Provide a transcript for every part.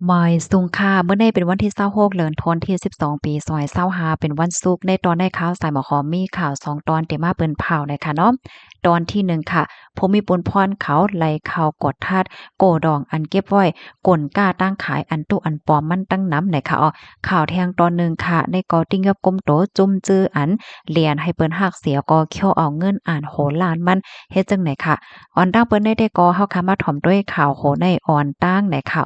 มอยสุงค่ะเมื่อใดเป็นวันที่26เดือนธันวาคมที่12ปี2565เป็นวันศุกร์ในตอนได้ข่าวสายหมอขอมีข่าว2ตอนที่มาเปิ้นเผาน่ะค่ะเนาะตอนที่1ค่ะภูมิพลพรเขาไล่ข่าวกดทัดโกดองอันเก็บไว้กลกล้าตั้งขายอันตุอันปลอมมันตั้งนำน่ะค่ะข่าวแทงตอนหนึ่งค่ะในกอติ้งกับก้มโตจุ่มจื้ออันเรียนให้เปิ้นฮักเสียก็เคี่ยวเอาเงินอ่านโหล้านมันเฮ็ดจังไหนค่ะออนตั้งเปิ้นได้ก็เฮาค่ะมาถ่อมด้วยข่าวโหในออนตั้งน่ะค่ะ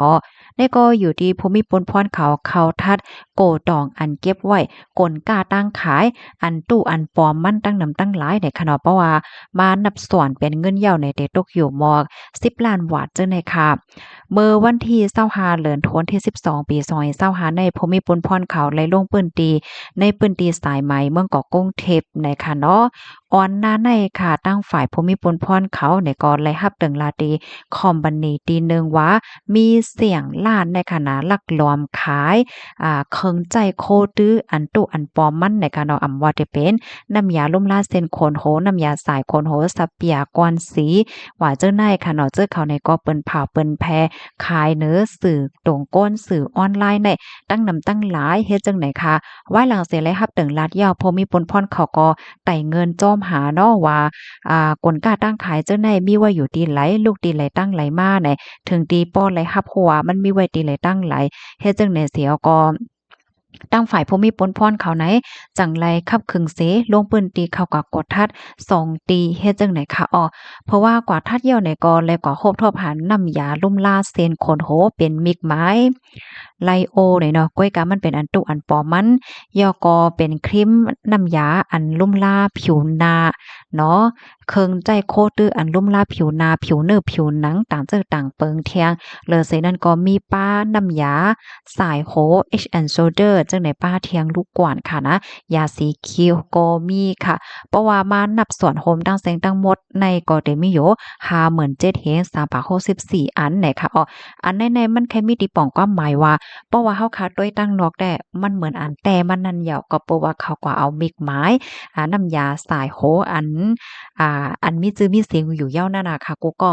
นี่ก็อยู่ที่ภูมิพลพรเขาทัดโกตองอันเก็บไว้กลกล้าตั้งขายอันตู้อันปลอมมันตั้งนำตั้งหลายในขณะเพราะว่ามานับส่วนเป็นเงินเหย้าในเตตกอยู่มอก10ล้านบาทจังได๋ค่ะเมื่อวันที่25เดือนธันวาคมที่12ปี2025ในภูมิพลพรเขาไหลลงปื้นตีในปื้นตีสายไหมเมืองเกาะกรุงเทพในค่ะเนาะออนหน้าในค่ะตั้งฝ่ายภูมิพลพรเขาในก็ไล่รับตึงลาตีคอมบันนีตีหนึ่งว่ามีเสียงล้านในขณะลักลอมขายเคิงใจโคตื้ออันตุอันปอมมันในการเอาอำว่าจะเป็นน้ำยาลุ่มลาเส้นโคนโหน้ำยาสายโคนโหสับเปียกวนสีว่าเจ้าในค่ะเนาะเจ้าเขาในก็เปิ้นผ่าเปิ้นแพขายเนื้อสื่อตรงก้นสื่อออนไลน์ในตั้งนำตั้งหลายเฮ็ดจังไหนคะไว้หลังเสียเลยรับตึงลาดยาวพอมีปนพรเขาก็ไต่เงินจ้อมหาเนาะว่ากลกล้าตั้งขายเจ้าในมีว่าอยู่ตีไหลลูกตีไหลตั้งไหลมาไหนถึงตีป้อนไหลฮับหัวมันมีไว้ตีไหลตั้งไหลเฮ็ดจังได๋เสียก็ตั้งฝ่ายผู้มีปนพรเขาไหนจังไรคับขึงเสลงปืนตีเข้ากับกดทัด2ตีเฮ็ดจังไหนคะเพราะว่ากว่าทัดเหี่ยวในกอและกว่าโคบทบหันน้ำยาลุ่มล่าเซนโคนโหเป็นมิกไม้ไลโอเนี่ยเนาะก้อยกามันเป็นอันตุอันปอมันยอกอเป็นครีมน้ำยาอันลุ่มล่าผิวหน้าเนาะเคิงใจโคตื้ออันลุ่มล่าผิวหน้าผิวเนื้อผิวหนังต่างเจอต่างเปิงเทียงเลอเสนั้นก็มีป้าน้ำยาสายโห H& Shoulder จังไหนป้าเทียงลูกกว่านค่ะนะยาสีเขียวก็มีค่ะเพราะว่ามานับส่วนโฮมตั้งแสงตั้งหมดในก็ได้มีอยู่57,000เฮง364อันไหนค่ะอันในมันแค่มีติป่องความหมายว่าเพราะว่าเฮาคาด้วยตั้งนอกแต่มันเหมือนอันแต่มันนั่นเหยาก็เพราะว่าเขาก็เอามิกไม้น้ำยาสายโหอันมีชื่อมีเสียงอยู่ยาวนั่นน่ะค่ะกูก็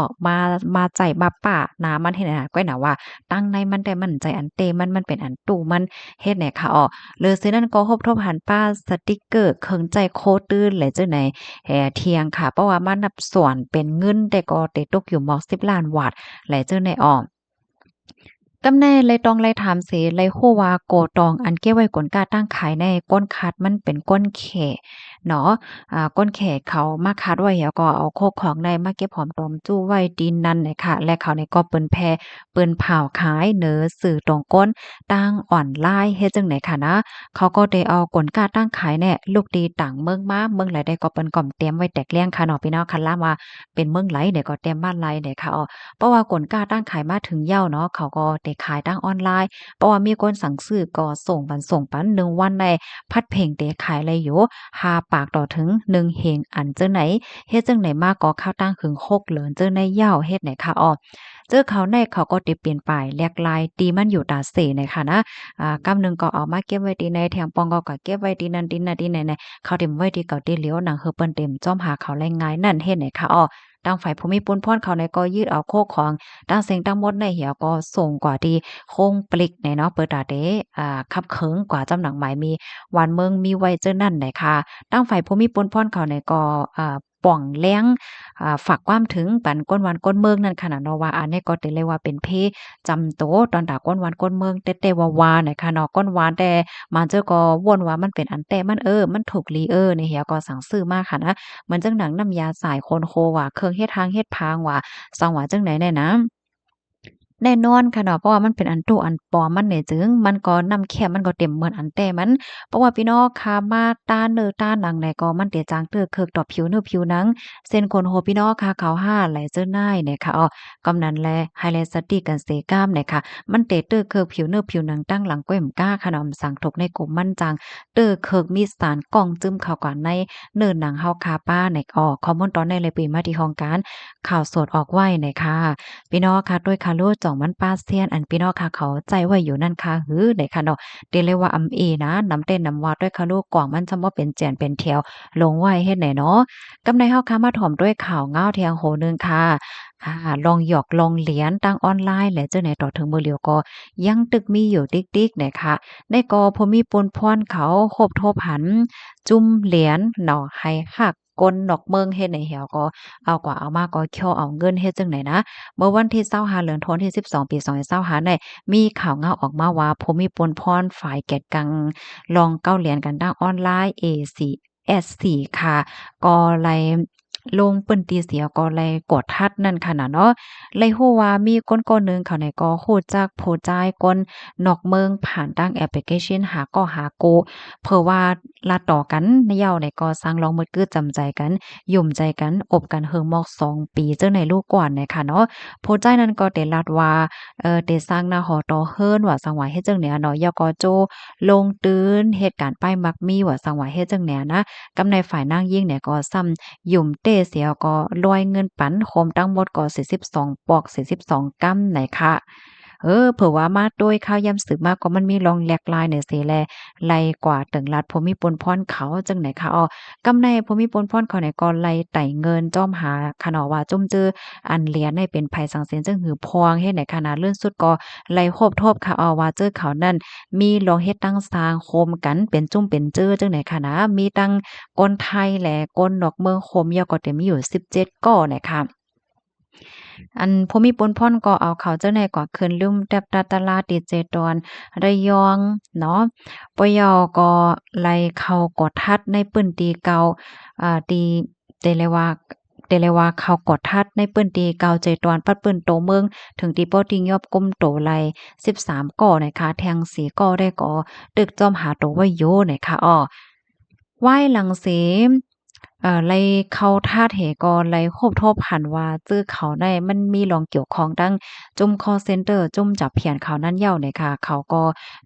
มาใจมาป้านามันเฮ็ดให้ก้อยน่ะว่าตั้งในมันได้มั่นใจอันเตมันเป็นอันตู้มันเฮ็ดให้ค่ะเลยซื้อนั่นก็ทบทบหันป้าสติกเกอร์เคิงใจโคตื้นเลยจังไหนเที่ยงค่ะเพราะว่ามานับส่วนเป็นเงินแต่ก็ได้ตกอยู่หมอก10ล้านบาทแหละจังได๋กำแน่เลยต้องไล่ถามเสเลยฮู้ว่าโกตองอันเก็บไว้กลกาตั้งขายในก้นคัดมันเป็นก้นแข่เนาะก้นแข่เขามาคัดไว้แล้วก็เอาโคกของในมาเก็บหอมตอมจู้ไว้ดินนั่นน่ะค่ะและเขานี่ก็เปิ้นแผ่เปิ้นเผาขายเน้อสื่อตรงก้นตั้งออนไลน์เฮ็ดจังได๋ค่ะนะเขาก็ได้เอากลกาตั้งขายเนี่ยลูกดีต่างเมืองมาเมืองไหลได้ก็เปิ้นก็เตรียมไว้แตกเลี้ยงค่ะเนาะพี่น้องคันล่ามว่าเป็นเมืองไหลเนี่ยก็เตรียมบ้านไหลเนี่ยค่ะเพราะว่ากลกล้าตั้งขายมาถึงเหย้าเนาะเขาก็ได้ขายตั้งออนไลน์เพราะว่ามีคนสั่งซื้อก็ส่งปัน1วันได้พัดเพ่งเตขายเลยอยู่5ปากต่อถึง1เฮงอันเจ้าไหนเฮ็ดจังไหนมาก็ข้าวตั้งขึง6เหลินเจ้าในเหย้าเฮ็ดไหนคะเจอเขาในเขาก็ได้เปลี่ยนไปแลกลายตีมันอยู่ตาเสน่ะค่ะนะกำหนึ่งก็เอามาเก็บไว้ที่ในแถงปองก็เก็บไว้ที่นั่นที่นั่นที่ไหนๆเขาเต็มไว้ที่เก่าที่เหลียวหนังเฮอเปิ้นเต็มจ้อมหาเขาแรงงายนั่นเฮ็ดไหนคะทางฝ่ายภูมิพลพรเขาในก็ยืดเอาโคกของตั้งเสียงตั้งมดในเหี่ยวก็ส่งกว่าที่โคงปลิกในเนาะเปิดตาเดคับเคิงกว่าจำหนังหมายมีวันเมืองมีไว้เจ้านั่นไหนค่ะตั้งฝ่ายภูมิพลพรเขาในก็ป่องแล้งฝากความถึงปันก้นวันก้นเมืองนั่นขนาดเนาะว่าอันนี้ก็ได้เรียกว่าเป็นเพจำโตตอนตาก้นวันก้นเมืองเต้ๆวาๆน่ะค่ะเนาะก้นหวานแต่มาเจอก็วนว่ามันเป็นอันแต่มันมันถูกลีในเหี่ยวก็สั่งซื้อมาค่ะนะ เหมือนจังหนังน้ำยาสายโคนโคว่าเครื่องเฮ็ดทางเฮ็ดพางว่าสังว่าจังไดแน่นะ แน่นอนค่ะเนาะเพราะว่ามันเป็นอันตู้อันปลอมมันเนี่ยจึงมันก็นำแคบมันก็เต็มเหมือนอันแต่มันเพราะว่าพี่น้องค่ะมาตาเนื้อตาหนังไหนก็มันเตจางเตื้อเคิกต่อผิวเนื้อผิวหนังเส้นขนโหพี่น้องค่ะขาวห้าไหลเจอหน้ายเนี่ยค่ะกำนันแลไฮไลท์สติกันเซกล้ามเนี่ยค่ะมันเตเตื้อเคิกผิวเนื้อผิวหนังตั้งหลังก้อยมก้าค่ะเนาะสั่งถกในกลุ่มมันจางเตื้อเคิกมีสารกล่องจึ้มเข้าก่อนในเนื้อหนังเฮาคาป้าเนี่ยข้อมูลตอนในเลยปีมาที่ห้องการข่าวสดออกไว้เนี่ยค่ะ พี่น้องค่ะด้วยค่ะโลดจ่องมันปาเซียนอันพี่น้องค่ะเขาใจไว้อยู่นั่นค่ะหือได้ค่ะเนาะเรียกเลยว่าอำเอนะน้ำเต้นน้ำวาดด้วยค่ะลูกกว่างมันจะบ่เป็นแจ่นเป็นแถวลงไว้เฮ็ดไหนเนาะกำในเฮาค่ะมาถ่อมด้วยข่าวเงาเทียงโหนึงค่ะ อาลองหยอกลองเหรียญตั้งออนไลน์และเจ้าไหนต่อถึงมือเหลียวก็ยังตึกมีอยู่ติ๊กๆนะคะในก็พอมีปนพรเขาโคบโทบหันจุ่มเหรียญเนาะให้หักก้นนอกเมืองเฮ็ดให้เหี่ยวก็เอากว่าเอามาก็เคี่ยวเอาเงินเฮ็ดจั่งใดนะเมื่อวันที่25เดือนธันวาคมที่12ปี2025ได้มีข่าวเงาออกมาว่าพมีปนพรฝ่ายแกะกังลองเก้าเหรียญกันทางออนไลน์ A4S4 ค่ะก็ไลลงเปิ้นตีเสียก็เลยกดทัดนั่นค่ะน่ะเนาะเลยฮู้ว่ามีคนคนหนึ่งเขาเนี่ยก็ฮู้จักผู้จ่ายคนนอกเมืองผ่านทางแอปพลิเคชันหาก็หาโกเพื่อว่าลัดต่อกันในเหย้าเนี่ยก็สร้างลองมืดกึดจำใจกันยุ่มใจกันอบกันเฮิงมอก2 ปีจังในลูกกว่าเนี่ยค่ะเนาะผู้จ่ายนั้นก็ได้ลัดว่าได้สร้างหน้าหอต่อเฮิรนว่าสังว่าเฮ็ดจังเนี่ยเนาะยก็โจลงตื้นเหตุการณ์ป้ายมักมีว่าสังว่าเฮ็ดจังเนี่ยนะกำในฝ่ายนางยิ่งเนี่ยก็ซ้ำ หยุ่มเต้เสียก็รวยเงินปันโคมทั้งหมดก็42ปอก42กำไหนค่ะเผื่อว่ามาด้วยข้าวยำสืบมาก็มันมีรองแหลกลายเนี่ยเสิแลไล่กว่าตึงรัดพมิปนพรเขาจังไหนคะกำในพมิปนพรเขาเนี่ยก็ไล่ไต่เงินจ้อมหาคะเนาะว่าจุ่มจื้ออันเหรียญเนี่ยเป็นไผสังเสียนจังหือพวงเฮ็ดไหนคะนะเลื่อนสุดก็ไล่โคบทบค่ะว่าเจอเขานั่นมีลองเฮ็ดตั้งสร้างโคมกันเป็นจุ่มเป็นจื้อจังไหนคะนะมีตั้ง ก้นไทยและก้นนอกเมืองโคมยอก็จะมีอยู่17ก้อเนี่ยค่ะอันผู้มีปนพ่อนก็เอาเขาเจ้าในกว่าคืนลืมแดบดาตะลาดีเจดอนระยองเนาะปยก็ไล่เข้ากดทัดในปื้นตีเก่าตีเตเลยว่าเขากดทัดในปื้นตีเก่าใจตอนปัดปื้นโตเมืองถึงตีป้อติงยอบกุมโตไล13ก่อนะคะแทงสีก่อได้ก่อตึกจอมหาโตไว้โยนะคะไหว้หลังเสไลเข้าทาสเหกอไลโคบทบหันว่าจื้อเขาได้มันมีหลองเกี่ยวข้องดังจุ่มคอลเซนเตอร์จุ่มจับเพียนเขานั่นเหย้าเนี่ยค่ะเขาก็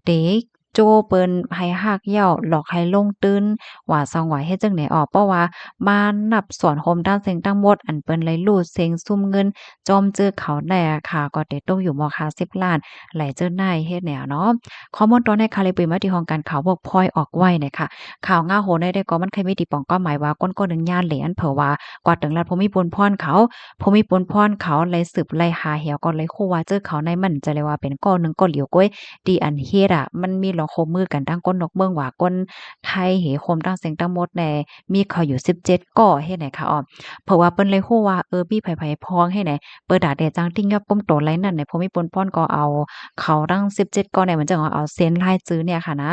เด็กโจ้เปิ้นให้ฮักเหย้าหลอกให้ลงตื้นว่าซังว่าเฮ็ดจั่งใดเพราะว่ามานับสอนโฮมด้านเซ็งทั้งหมดอันเปิ้นเลยรูดเซ็งซุ่มเงินจอมจื้อเขาได้อะค่ะก็ได้ตกอยู่ม50ล้านไหลเจิ้นนายเฮ็ดแนวเนาะข้อมูลตอนในคาลิปมาที่ห้องการข่าวเวิร์กพอยต์ออกไว้เนี่ยค่ะ ข่าวง่าโหนได้ก็มันเคยมีตีป่องก็หมายว่าก้นก็หนึ่งย่านเหรียญเผอว่ากว่าถึงรัฐภูมิปนพรเขาภูมิปนพรเขาเลยสืบไล่หาเหี่ยวก็เลยคู่ว่าเจอเขาในมันจะเลยว่าเป็นก้อนหนึ่งก้อนเหลียวก้อยดีอันเฮ็ดมันมีลองโคมมือกันทั้งก้นนกเมืองว่าก้นไทยเหโคมทั้งเสียงทั้งหมดแน่มีเขาอยู่17ก้อเฮ็ดไหนคะเพราะว่าเปิ้นเลยคู่ว่ามีไผๆพ้องให้ไหนเปิดดาแดจังติ้งยอบก้มโตไหลนั่นในภูมิปนพรก็เอาเขาทั้ง17ก้อเนี่ยมันจะเอาเซ็นลายซื้อเนี่ยค่ะนะ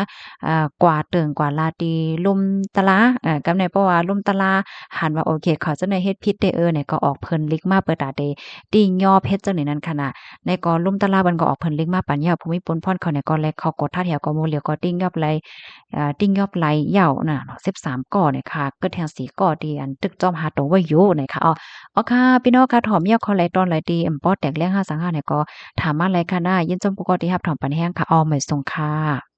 กว่าเติ่งกว่าลาตีลุ่มตะลากำในเพราะว่าลุ่มตะลาหันว่าโอเคเขาเจ้าในเฮ็ดผิดเด้เนี่ยก็ออกเพิ่นลิกมาเปิดตาเดติงย่อเพชรเจ้านี่นั่นขนาดในก็ลุ่มตะลามันก็ออกเพิ่นลิกมาปัญญาภูมิปนพรเขาเนี่ยก็แลเขากดท่าแถวก็โมเหลียวก็ติ้งยอบไหลติ้งยอบไหลเหย่าน่ะ13ก่อเนี่ยค่ะเกิดแทงสีก่อดีอันตึกจอมหาตรงไว้อยู่นะคะค่ะพี่น้องค่ะถอมเหี่ยวขอไหลตอนไหลดีปอแตกแรง525เนี่ยก็ถามมาไหลค่ะนะยินจมปกติรับถอมปันแห้งค่ะไม่ส่งค่ะ